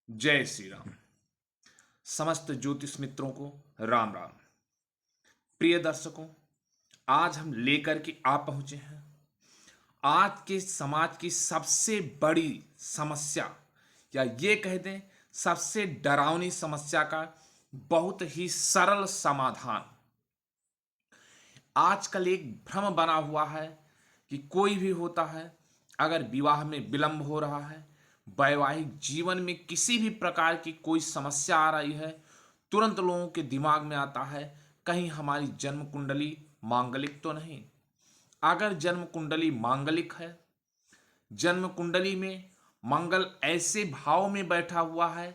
जय श्री राम। समस्त ज्योतिष मित्रों को राम राम। प्रिय दर्शकों, आज हम लेकर के आ पहुंचे हैं आज के समाज की सबसे बड़ी समस्या, या ये कह दें सबसे डरावनी समस्या का बहुत ही सरल समाधान। आजकल एक भ्रम बना हुआ है कि कोई भी होता है, अगर विवाह में विलंब हो रहा है, वैवाहिक जीवन में किसी भी प्रकार की कोई समस्या आ रही है, तुरंत लोगों के दिमाग में आता है कहीं हमारी जन्म कुंडली मांगलिक तो नहीं। अगर जन्म कुंडली मांगलिक है, जन्म कुंडली में मंगल ऐसे भाव में बैठा हुआ है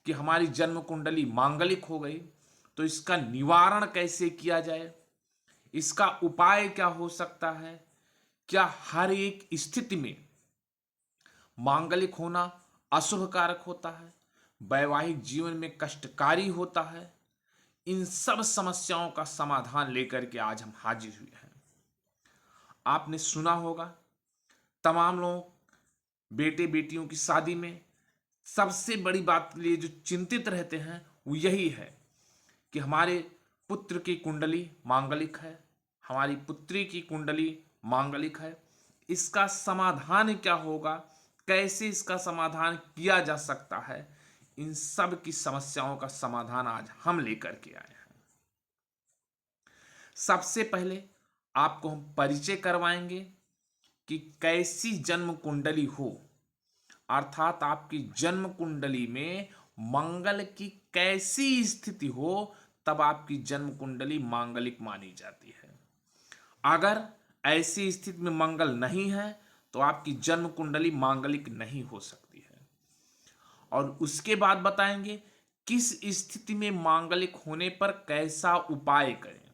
कि हमारी जन्म कुंडली मांगलिक हो गई, तो इसका निवारण कैसे किया जाए, इसका उपाय क्या हो सकता है। क्या हर एक स्थिति में मांगलिक होना अशुभ कारक होता है, वैवाहिक जीवन में कष्टकारी होता है? इन सब समस्याओं का समाधान लेकर के आज हम हाजिर हुए हैं। आपने सुना होगा, तमाम लोग बेटे बेटियों की शादी में सबसे बड़ी बात के लिए जो चिंतित रहते हैं वो यही है कि हमारे पुत्र की कुंडली मांगलिक है, हमारी पुत्री की कुंडली मांगलिक है। इसका समाधान क्या होगा, कैसे इसका समाधान किया जा सकता है? इन सब की समस्याओं का समाधान आज हम लेकर के आए हैं। सबसे पहले आपको हम परिचय करवाएंगे कि कैसी जन्म कुंडली हो, अर्थात आपकी जन्म कुंडली में मंगल की कैसी स्थिति हो, तब आपकी जन्म कुंडली मांगलिक मानी जाती है। अगर ऐसी स्थिति में मंगल नहीं है तो आपकी जन्म कुंडली मांगलिक नहीं हो सकती है। और उसके बाद बताएंगे किस स्थिति में मांगलिक होने पर कैसा उपाय करें।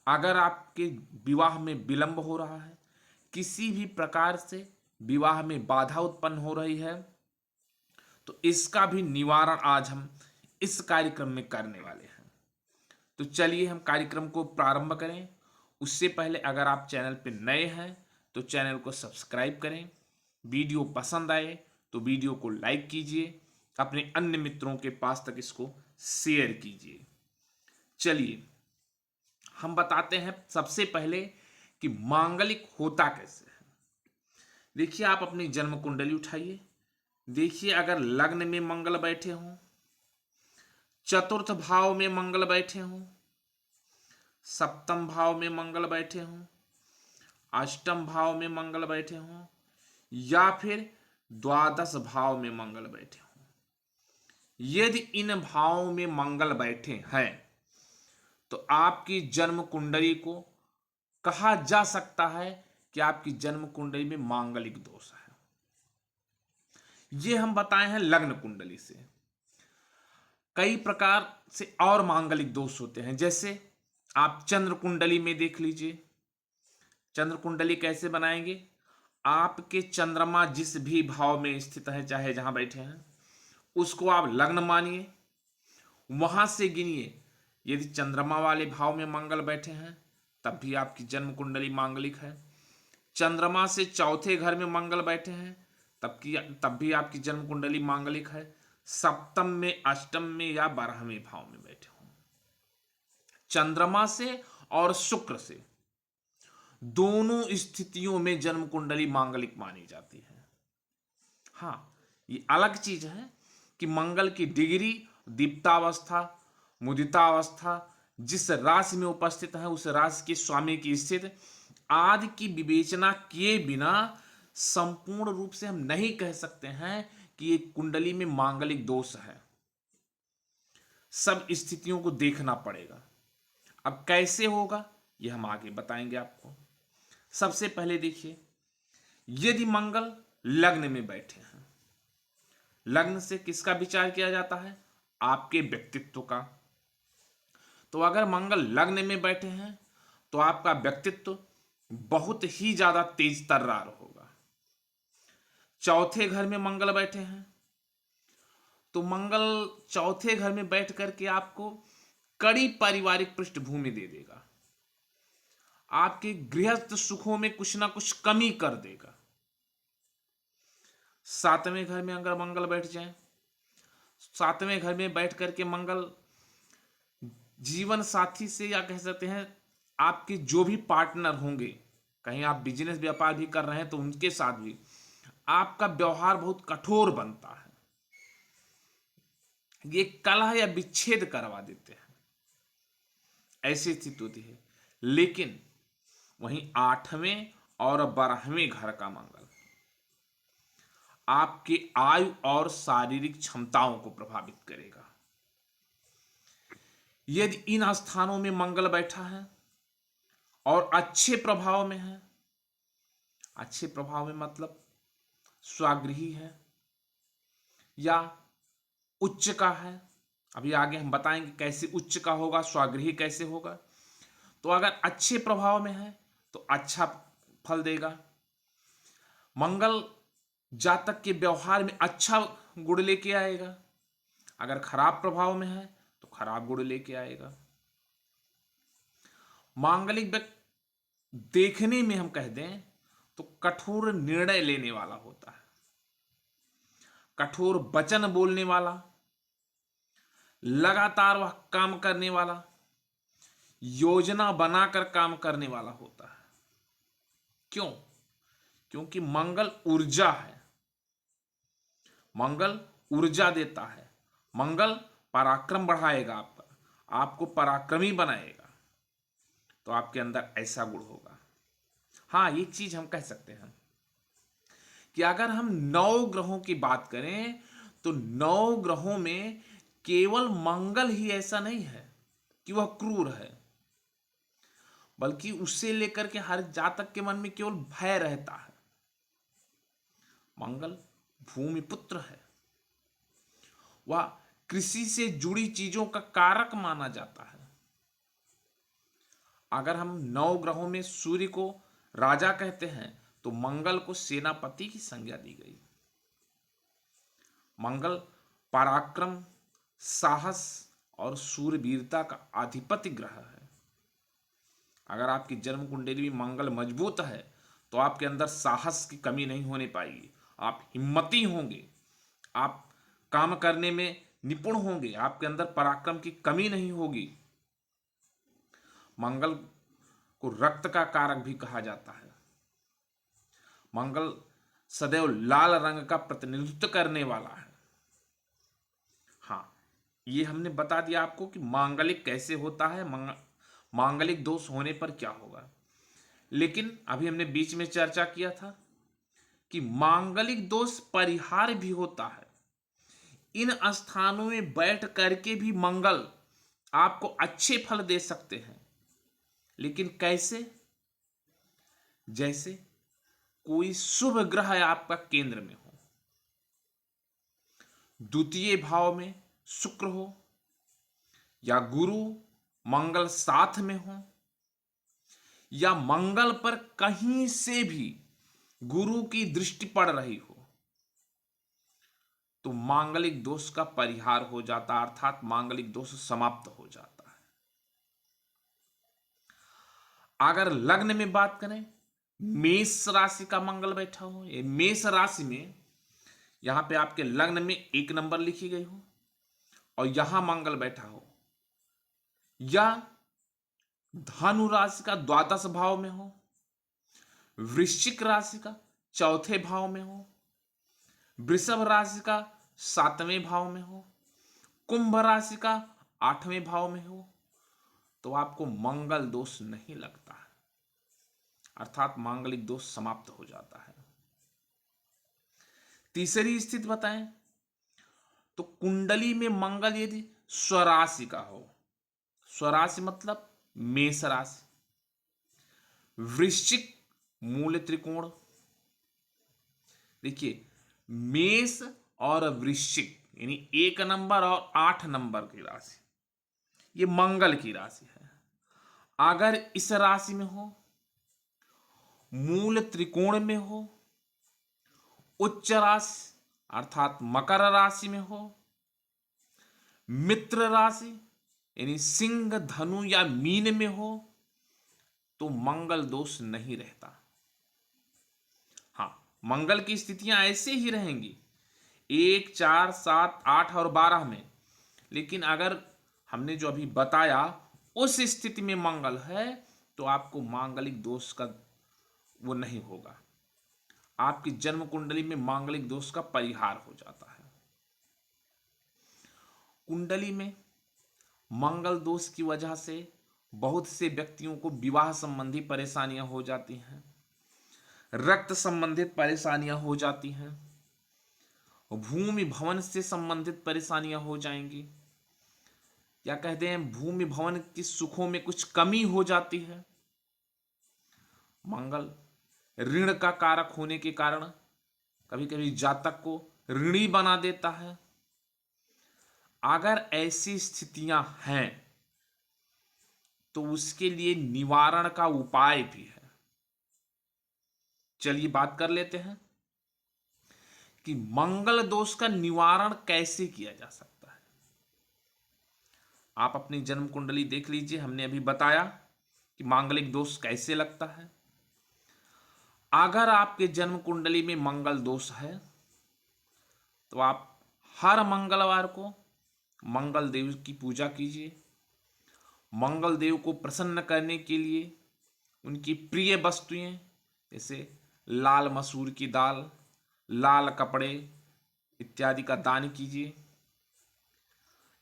अगर आपके विवाह में विलंब हो रहा है, किसी भी प्रकार से विवाह में बाधा उत्पन्न हो रही है, तो इसका भी निवारण आज हम इस कार्यक्रम में करने वाले हैं। तो चलिए हम कार्यक्रम को प्रारंभ करें। उससे पहले अगर आप चैनल पर नए हैं तो चैनल को सब्सक्राइब करें, वीडियो पसंद आए तो वीडियो को लाइक कीजिए, अपने अन्य मित्रों के पास तक इसको शेयर कीजिए। चलिए हम बताते हैं सबसे पहले कि मांगलिक होता कैसे है। देखिए, आप अपनी जन्म कुंडली उठाइए, देखिए अगर लग्न में मंगल बैठे हों, चतुर्थ भाव में मंगल बैठे हों, सप्तम भाव में मंगल बैठे हों, अष्टम भाव में मंगल बैठे हों, या फिर द्वादश भाव में मंगल बैठे हों, यदि इन भावों में मंगल बैठे हैं तो आपकी जन्म कुंडली को कहा जा सकता है कि आपकी जन्म कुंडली में मांगलिक दोष है। ये हम बताए हैं लग्न कुंडली से। कई प्रकार से और मांगलिक दोष होते हैं, जैसे आप चंद्र कुंडली में देख लीजिए। चंद्र कुंडली कैसे बनाएंगे? आपके चंद्रमा जिस भी भाव में स्थित है, चाहे जहां बैठे हैं, उसको आप लग्न मानिए, वहां से गिनिए। यदि चंद्रमा वाले भाव में मंगल बैठे हैं तब भी आपकी जन्म कुंडली मांगलिक है। चंद्रमा से चौथे घर में मंगल बैठे हैं तब भी आपकी जन्म कुंडली मांगलिक है। सप्तम में, अष्टम में या 12वें भाव में बैठे हों, चंद्रमा से और शुक्र से, दोनों स्थितियों में जन्म कुंडली मांगलिक मानी जाती है। हाँ, ये अलग चीज है कि मंगल की डिग्री, दीप्तावस्था, मुदितावस्था, जिस राशि में उपस्थित है उस राशि के स्वामी की स्थिति आदि की विवेचना किए बिना संपूर्ण रूप से हम नहीं कह सकते हैं कि एक कुंडली में मांगलिक दोष है। सब स्थितियों को देखना पड़ेगा। अब कैसे होगा यह हम आगे बताएंगे आपको। सबसे पहले देखिए, यदि मंगल लग्न में बैठे हैं, लग्न से किसका विचार किया जाता है? आपके व्यक्तित्व का। तो अगर मंगल लग्न में बैठे हैं तो आपका व्यक्तित्व बहुत ही ज्यादा तेज तर्रार होगा। चौथे घर में मंगल बैठे हैं तो मंगल चौथे घर में बैठ करके आपको कड़ी पारिवारिक पृष्ठभूमि दे देगा, आपके गृहस्थ सुखों में कुछ ना कुछ कमी कर देगा। सातवें घर में अगर मंगल बैठ जाए सातवें घर में बैठ करके मंगल जीवन साथी से, या कह सकते हैं आपके जो भी पार्टनर होंगे, कहीं आप बिजनेस व्यापार भी कर रहे हैं तो उनके साथ भी आपका व्यवहार बहुत कठोर बनता है। ये कलह या विच्छेद करवा देते हैं, ऐसी स्थिति होती है। लेकिन वहीं 8वें और 12वें घर का मंगल आपके आयु और शारीरिक क्षमताओं को प्रभावित करेगा। यदि इन स्थानों में मंगल बैठा है और अच्छे प्रभाव में है, अच्छे प्रभाव में मतलब स्वागृही है या उच्च का है, अभी आगे हम बताएंगे कैसे उच्च का होगा, स्वागृही कैसे होगा। तो अगर अच्छे प्रभाव में है तो अच्छा फल देगा। मंगल जातक के व्यवहार में अच्छा गुण लेके आएगा। अगर खराब प्रभाव में है तो खराब गुण लेके आएगा। मांगलिक व्यक्ति देखने में हम कह दें तो कठोर निर्णय लेने वाला होता है, कठोर वचन बोलने वाला, लगातार वह काम करने वाला, योजना बनाकर काम करने वाला होता है। क्यों? क्योंकि मंगल ऊर्जा है, मंगल ऊर्जा देता है, मंगल पराक्रम बढ़ाएगा आपका, आपको पराक्रमी बनाएगा। तो आपके अंदर ऐसा गुण होगा। हाँ, एक चीज हम कह सकते हैं कि अगर हम 9 ग्रहों की बात करें तो 9 ग्रहों में केवल मंगल ही ऐसा नहीं है कि वह क्रूर है, बल्कि उससे लेकर के हर जातक के मन में केवल भय रहता है। मंगल भूमि पुत्र है, वह कृषि से जुड़ी चीजों का कारक माना जाता है। अगर हम 9 ग्रहों में सूर्य को राजा कहते हैं तो मंगल को सेनापति की संज्ञा दी गई। मंगल पराक्रम, साहस और सूरवीरता का अधिपति ग्रह है। अगर आपकी जन्म कुंडली में मंगल मजबूत है तो आपके अंदर साहस की कमी नहीं होने पाएगी, आप हिम्मती होंगे, आप काम करने में निपुण होंगे, आपके अंदर पराक्रम की कमी नहीं होगी। मंगल को रक्त का कारक भी कहा जाता है। मंगल सदैव लाल रंग का प्रतिनिधित्व करने वाला है। हाँ, ये हमने बता दिया आपको कि मांगलिक कैसे होता है, मांगलिक दोष होने पर क्या होगा। लेकिन अभी हमने बीच में चर्चा किया था कि मांगलिक दोष परिहार भी होता है। इन स्थानों में बैठ करके भी मंगल आपको अच्छे फल दे सकते हैं। लेकिन कैसे? जैसे कोई शुभ ग्रह आपका केंद्र में हो, द्वितीय भाव में शुक्र हो, या गुरु मंगल साथ में हो, या मंगल पर कहीं से भी गुरु की दृष्टि पड़ रही हो, तो मांगलिक दोष का परिहार हो जाता, अर्थात मांगलिक दोष समाप्त हो जाता है। अगर लग्न में बात करें, मेष राशि का मंगल बैठा हो, ये मेष राशि में यहां पे आपके लग्न में 1 नंबर लिखी गई हो और यहां मंगल बैठा हो, या धनु राशि का द्वादश भाव में हो, वृश्चिक राशि का चौथे भाव में हो, वृषभ राशि का 7वें भाव में हो, कुंभ राशि का 8वें भाव में हो, तो आपको मंगल दोष नहीं लगता है, अर्थात मांगलिक दोष समाप्त हो जाता है। तीसरी स्थिति बताएं तो कुंडली में मंगल यदि स्वराशि का हो, स्वराशि मतलब मेष राशि, वृश्चिक मूल त्रिकोण, देखिए मेष और वृश्चिक यानी 1 नंबर और 8 नंबर की राशि, ये मंगल की राशि है। अगर इस राशि में हो, मूल त्रिकोण में हो, उच्च राशि अर्थात मकर राशि में हो, मित्र राशि यानी सिंह, धनु या मीन में हो, तो मंगल दोष नहीं रहता। हाँ, मंगल की स्थितियां ऐसे ही रहेंगी, 1, 4, 7, 8 और 12 में। लेकिन अगर हमने जो अभी बताया उस स्थिति में मंगल है तो आपको मांगलिक दोष का वो नहीं होगा, आपकी जन्म कुंडली में मांगलिक दोष का परिहार हो जाता है। कुंडली में मंगल दोष की वजह से बहुत से व्यक्तियों को विवाह संबंधी परेशानियां हो जाती हैं, रक्त संबंधित परेशानियां हो जाती हैं, भूमि भवन से संबंधित परेशानियां हो जाएंगी, या कहते हैं भूमि भवन की सुखों में कुछ कमी हो जाती है। मंगल ऋण का कारक होने के कारण कभी कभी जातक को ऋणी बना देता है। अगर ऐसी स्थितियां हैं तो उसके लिए निवारण का उपाय भी है। चलिए बात कर लेते हैं कि मंगल दोष का निवारण कैसे किया जा सकता है। आप अपनी जन्म कुंडली देख लीजिए, हमने अभी बताया कि मांगलिक दोष कैसे लगता है। अगर आपके जन्म कुंडली में मंगल दोष है तो आप हर मंगलवार को मंगल देव की पूजा कीजिए। मंगल देव को प्रसन्न करने के लिए उनकी प्रिय वस्तुएं जैसे लाल मसूर की दाल, लाल कपड़े इत्यादि का दान कीजिए।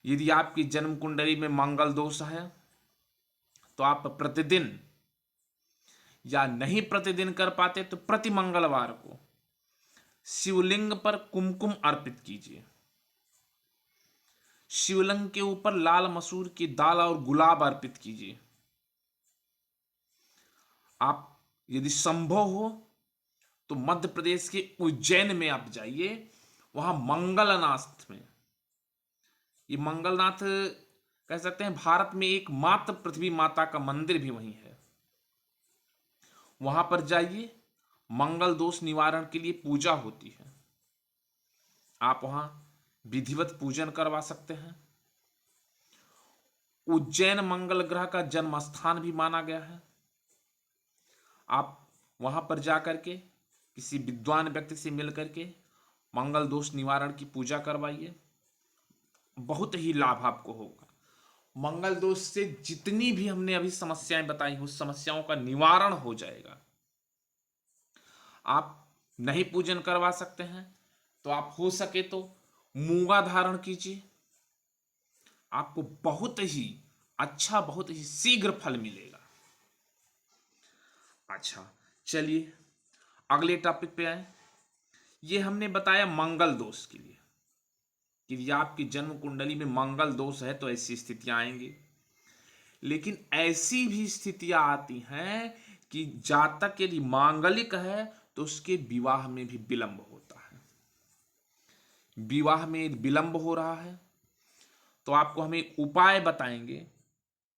यदि आपकी जन्म कुंडली में मंगल दोष है तो आप प्रतिदिन या नहीं प्रतिदिन कर पाते तो प्रति मंगलवार को शिवलिंग पर कुमकुम अर्पित कीजिए। शिवलिंग के ऊपर लाल मसूर की दाल और गुलाब अर्पित कीजिए। आप यदि संभव हो तो मध्य प्रदेश के उज्जैन में आप जाइए, वहां मंगलनाथ में, ये मंगलनाथ कह सकते हैं भारत में एकमात्र पृथ्वी माता का मंदिर भी वहीं है। वहां पर जाइए, मंगल दोष निवारण के लिए पूजा होती है। आप वहां विधिवत पूजन करवा सकते हैं। उज्जैन मंगल ग्रह का जन्म स्थान भी माना गया है। आप वहां पर जाकर के किसी विद्वान व्यक्ति से मिलकर के मंगल दोष निवारण की पूजा करवाइए, बहुत ही लाभ आपको होगा। मंगल दोष से जितनी भी हमने अभी समस्याएं बताई उस समस्याओं का निवारण हो जाएगा। आप नहीं पूजन करवा सकते हैं तो आप हो सके तो मूंगा धारण कीजिए, आपको बहुत ही अच्छा, बहुत ही शीघ्र फल मिलेगा। अच्छा, चलिए अगले टॉपिक पे आए। ये हमने बताया मंगल दोष के लिए कि यदि आपकी जन्म कुंडली में मंगल दोष है तो ऐसी स्थितियां आएंगी। लेकिन ऐसी भी स्थितियां आती हैं कि जातक यदि मांगलिक है तो उसके विवाह में भी विलंब होता है। विवाह में विलंब हो रहा है तो आपको हम एक उपाय बताएंगे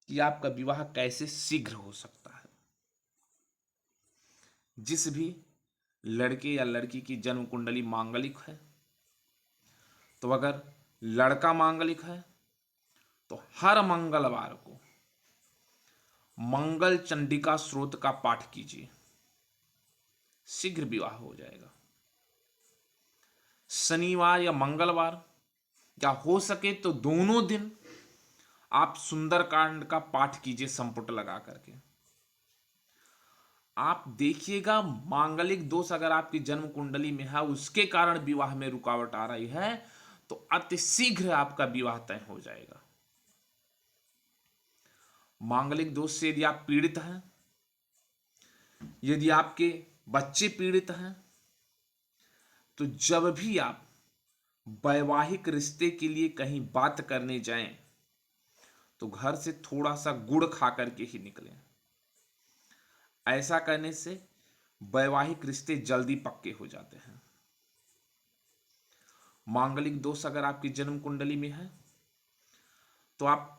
कि आपका विवाह कैसे शीघ्र हो सकता है। जिस भी लड़के या लड़की की जन्म कुंडली मांगलिक है तो अगर लड़का मांगलिक है तो हर मंगलवार को मंगल चंडिका स्रोत का पाठ कीजिए, शीघ्र विवाह हो जाएगा। शनिवार या मंगलवार या हो सके तो दोनों दिन आप सुंदरकांड का पाठ कीजिए संपुट लगा करके। आप देखिएगा मांगलिक दोष अगर आपकी जन्म कुंडली में है, उसके कारण विवाह में रुकावट आ रही है तो अति शीघ्र आपका विवाह तय हो जाएगा। मांगलिक दोष से यदि आप पीड़ित हैं, यदि आपके बच्चे पीड़ित हैं, तो जब भी आप वैवाहिक रिश्ते के लिए कहीं बात करने जाएं तो घर से थोड़ा सा गुड़ खा करके ही निकलें। ऐसा करने से वैवाहिक रिश्ते जल्दी पक्के हो जाते हैं। मांगलिक दोष अगर आपकी जन्म कुंडली में है तो आप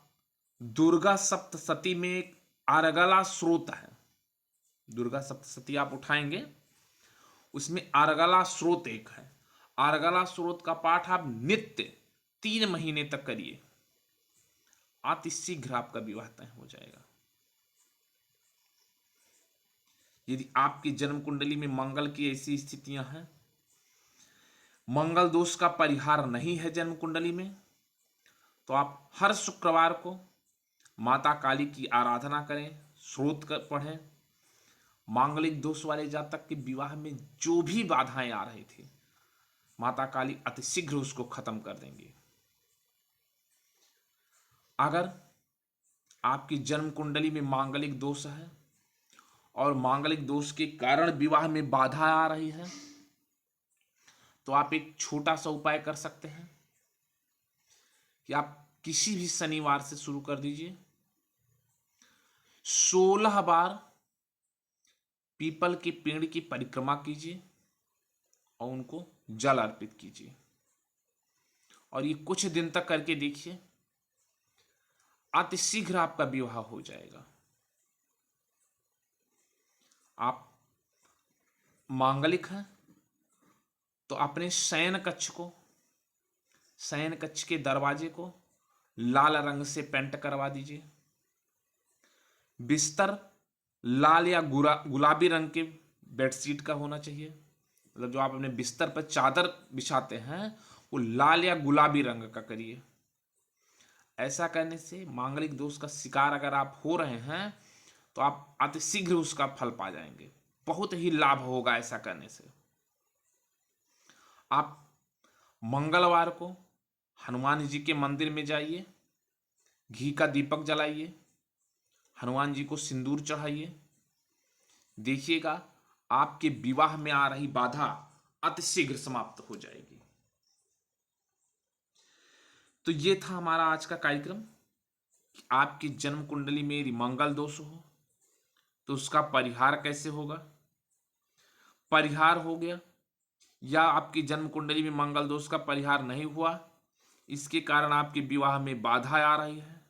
दुर्गा सप्तशती में एक अर्गला स्रोत है, दुर्गा सप्तशती आप उठाएंगे, उसमें अर्गला स्रोत एक है। अर्गला स्रोत का पाठ आप नित्य 3 महीने तक करिए, अति शीघ्र आपका विवाह तय हो जाएगा। यदि आपकी जन्म कुंडली में मंगल की ऐसी स्थितियां हैं, मंगल दोष का परिहार नहीं है जन्म कुंडली में, तो आप हर शुक्रवार को माता काली की आराधना करें, स्रोत कर पढ़ें। मांगलिक दोष वाले जातक के विवाह में जो भी बाधाएं आ रही थी, माता काली अतिशीघ्र उसको खत्म कर देंगी। अगर आपकी जन्म कुंडली में मांगलिक दोष है और मांगलिक दोष के कारण विवाह में बाधा आ रही है, तो आप एक छोटा सा उपाय कर सकते हैं कि आप किसी भी शनिवार से शुरू कर दीजिए। 16 बार पीपल के पेड़ की परिक्रमा कीजिए और उनको जल अर्पित कीजिए, और ये कुछ दिन तक करके देखिए, अतिशीघ्र आपका विवाह हो जाएगा। आप मांगलिक हैं तो अपने शयन कक्ष के दरवाजे को लाल रंग से पेंट करवा दीजिए। बिस्तर लाल या गुलाबी रंग के बेडशीट का होना चाहिए, मतलब जो आप अपने बिस्तर पर चादर बिछाते हैं वो लाल या गुलाबी रंग का करिए। ऐसा करने से मांगलिक दोष का शिकार अगर आप हो रहे हैं तो आप अतिशीघ्र उसका फल पा जाएंगे, बहुत ही लाभ होगा ऐसा करने से। आप मंगलवार को हनुमान जी के मंदिर में जाइए, घी का दीपक जलाइए, हनुमान जी को सिंदूर चढ़ाइए, देखिएगा आपके विवाह में आ रही बाधा अतिशीघ्र समाप्त हो जाएगी। तो ये था हमारा आज का कार्यक्रम कि आपकी जन्म कुंडली में यदि मंगल दोष हो तो उसका परिहार कैसे होगा। परिहार हो गया या आपकी जन्म कुंडली में मंगल दोष का परिहार नहीं हुआ, इसके कारण आपके विवाह में बाधा आ रही है,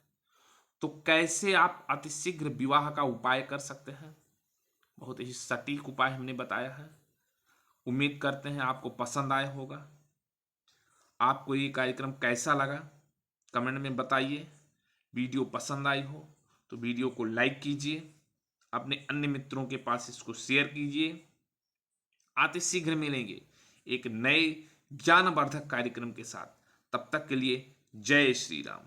तो कैसे आप अतिशीघ्र विवाह का उपाय कर सकते हैं। बहुत ही सटीक उपाय हमने बताया है। उम्मीद करते हैं आपको पसंद आया होगा। आपको ये कार्यक्रम कैसा लगा कमेंट में बताइए। वीडियो पसंद आई हो तो वीडियो को लाइक कीजिए, अपने अन्य मित्रों के पास इसको शेयर कीजिए। अतिशीघ्र मिलेंगे एक नए ज्ञानवर्धक कार्यक्रम के साथ, तब तक के लिए जय श्री राम।